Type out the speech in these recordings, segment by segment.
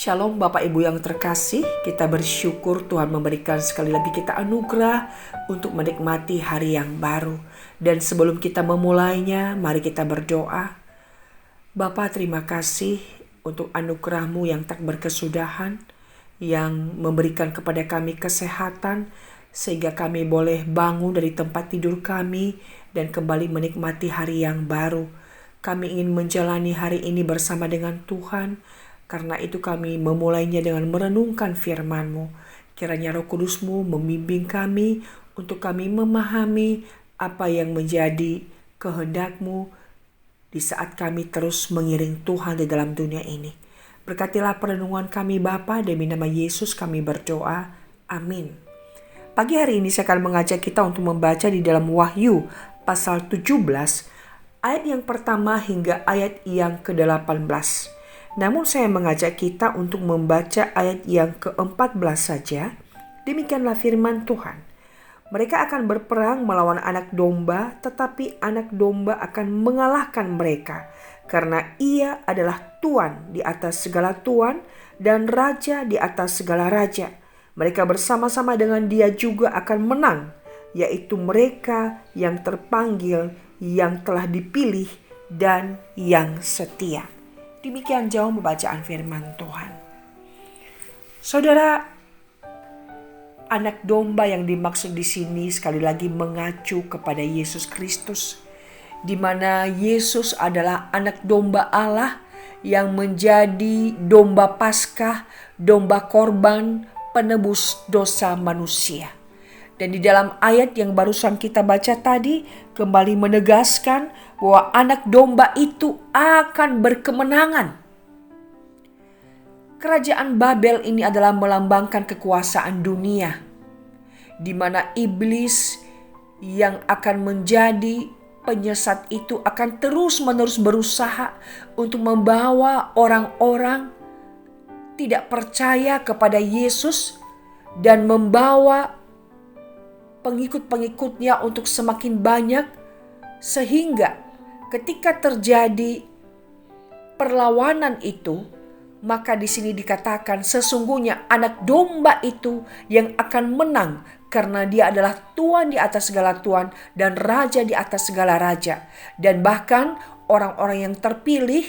Shalom Bapak Ibu yang terkasih, kita bersyukur Tuhan memberikan sekali lagi kita anugerah untuk menikmati hari yang baru. Dan sebelum kita memulainya, mari kita berdoa. Bapa, terima kasih untuk anugerah-Mu yang tak berkesudahan, yang memberikan kepada kami kesehatan, sehingga kami boleh bangun dari tempat tidur kami dan kembali menikmati hari yang baru. Kami ingin menjalani hari ini bersama dengan Tuhan. Karena itu kami memulainya dengan merenungkan firman-Mu. Kiranya Roh Kudus-Mu membimbing kami untuk kami memahami apa yang menjadi kehendak-Mu di saat kami terus mengiring Tuhan di dalam dunia ini. Berkatilah perenungan kami Bapa, demi nama Yesus kami berdoa. Amin. Pagi hari ini saya akan mengajak kita untuk membaca di dalam Wahyu pasal 17 ayat yang pertama hingga ayat yang ke-18. Namun saya mengajak kita untuk membaca ayat yang ke-14 saja. Demikianlah firman Tuhan. Mereka akan berperang melawan anak domba, tetapi anak domba akan mengalahkan mereka. Karena ia adalah Tuan di atas segala tuan dan Raja di atas segala raja. Mereka bersama-sama dengan dia juga akan menang, yaitu mereka yang terpanggil, yang telah dipilih, dan yang setia. Demikian jauh pembacaan firman Tuhan. Saudara, anak domba yang dimaksud di sini sekali lagi mengacu kepada Yesus Kristus, di mana Yesus adalah anak domba Allah yang menjadi domba Paskah, domba korban penebus dosa manusia. Dan di dalam ayat yang barusan kita baca tadi kembali menegaskan bahwa anak domba itu akan berkemenangan. Kerajaan Babel ini adalah melambangkan kekuasaan dunia, di mana iblis yang akan menjadi penyesat itu akan terus-menerus berusaha untuk membawa orang-orang tidak percaya kepada Yesus dan membawa pengikut-pengikutnya untuk semakin banyak, sehingga ketika terjadi perlawanan itu, maka di sini dikatakan sesungguhnya anak domba itu yang akan menang karena dia adalah Tuan di atas segala tuan dan Raja di atas segala raja. Dan bahkan orang-orang yang terpilih,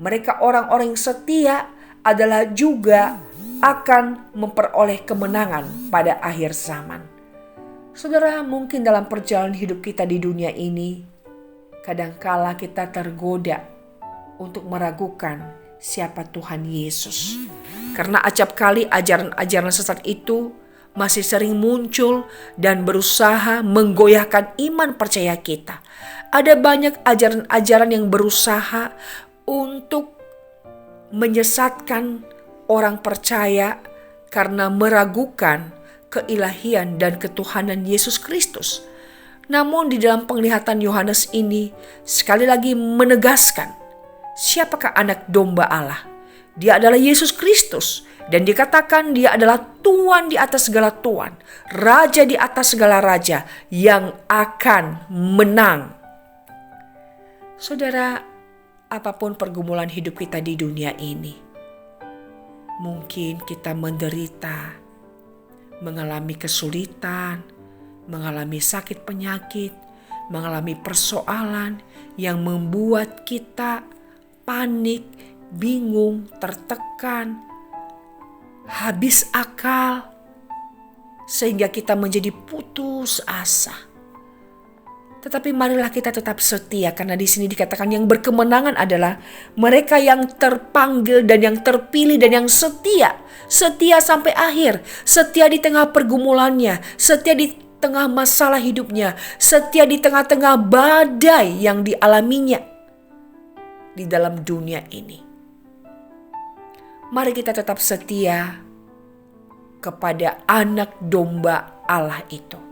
mereka orang-orang yang setia adalah juga akan memperoleh kemenangan pada akhir zaman. Saudara, mungkin dalam perjalanan hidup kita di dunia ini, kadangkala kita tergoda untuk meragukan siapa Tuhan Yesus. Karena acap kali ajaran-ajaran sesat itu masih sering muncul dan berusaha menggoyahkan iman percaya kita. Ada banyak ajaran-ajaran yang berusaha untuk menyesatkan orang percaya karena meragukan keilahian dan ketuhanan Yesus Kristus. Namun di dalam penglihatan Yohanes ini sekali lagi menegaskan siapakah anak domba Allah. Dia adalah Yesus Kristus dan dikatakan dia adalah Tuan di atas segala tuan, Raja di atas segala raja yang akan menang. Saudara, apapun pergumulan hidup kita di dunia ini, mungkin kita menderita, mengalami kesulitan, mengalami sakit penyakit, mengalami persoalan yang membuat kita panik, bingung, tertekan, habis akal, sehingga kita menjadi putus asa. Tetapi marilah kita tetap setia, karena di sini dikatakan yang berkemenangan adalah mereka yang terpanggil dan yang terpilih dan yang setia. Setia sampai akhir, setia di tengah pergumulannya, setia di tengah masalah hidupnya, setia di tengah-tengah badai yang dialaminya di dalam dunia ini. Mari kita tetap setia kepada anak domba Allah itu.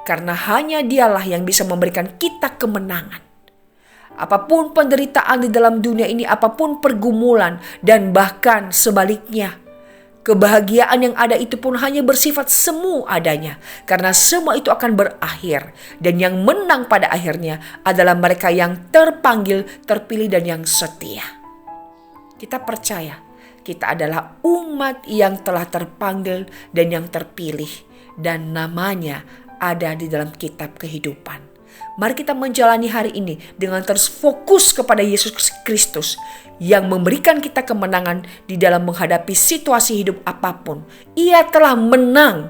Karena hanya dialah yang bisa memberikan kita kemenangan. Apapun penderitaan di dalam dunia ini, apapun pergumulan, dan bahkan sebaliknya, kebahagiaan yang ada itu pun hanya bersifat semu adanya. Karena semua itu akan berakhir. Dan yang menang pada akhirnya adalah mereka yang terpanggil, terpilih, dan yang setia. Kita percaya Kita adalah umat yang telah terpanggil dan yang terpilih, dan namanya ada di dalam kitab kehidupan. Mari kita menjalani hari ini dengan terus fokus kepada Yesus Kristus yang memberikan kita kemenangan di dalam menghadapi situasi hidup apapun. Ia telah menang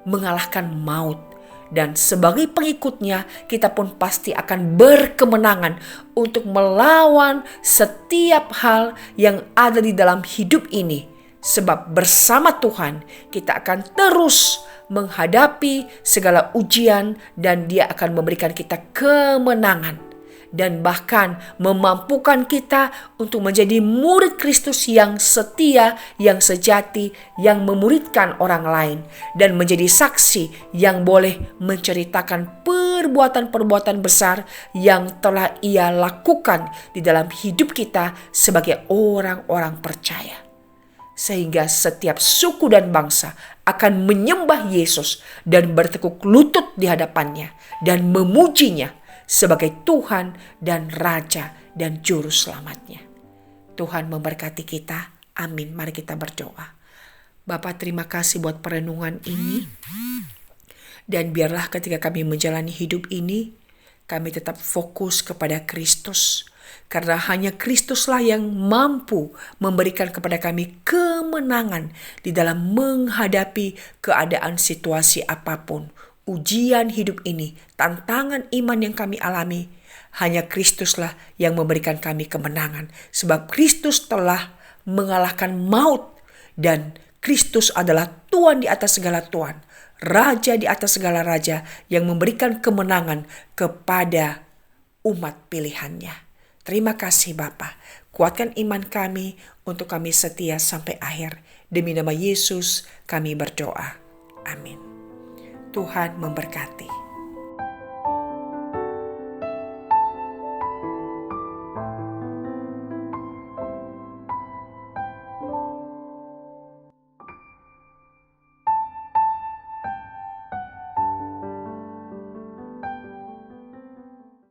mengalahkan maut. Dan sebagai pengikutnya, kita pun pasti akan berkemenangan untuk melawan setiap hal yang ada di dalam hidup ini. Sebab bersama Tuhan kita akan terus menghadapi segala ujian dan Dia akan memberikan kita kemenangan. Dan bahkan memampukan kita untuk menjadi murid Kristus yang setia, yang sejati, yang memuridkan orang lain. Dan menjadi saksi yang boleh menceritakan perbuatan-perbuatan besar yang telah Ia lakukan di dalam hidup kita sebagai orang-orang percaya. Sehingga setiap suku dan bangsa akan menyembah Yesus dan bertekuk lutut di hadapannya dan memujinya sebagai Tuhan dan Raja dan Juru Selamatnya. Tuhan memberkati kita. Amin. Mari kita berdoa. Bapa, terima kasih buat perenungan ini. Dan biarlah ketika kami menjalani hidup ini, kami tetap fokus kepada Kristus. Karena hanya Kristuslah yang mampu memberikan kepada kami kemenangan di dalam menghadapi keadaan situasi apapun. Ujian hidup ini, tantangan iman yang kami alami, hanya Kristuslah yang memberikan kami kemenangan. Sebab Kristus telah mengalahkan maut dan Kristus adalah Tuhan di atas segala Tuhan, Raja di atas segala Raja yang memberikan kemenangan kepada umat pilihannya. Terima kasih Bapa, kuatkan iman kami untuk kami setia sampai akhir. Demi nama Yesus kami berdoa. Amin. Tuhan memberkati.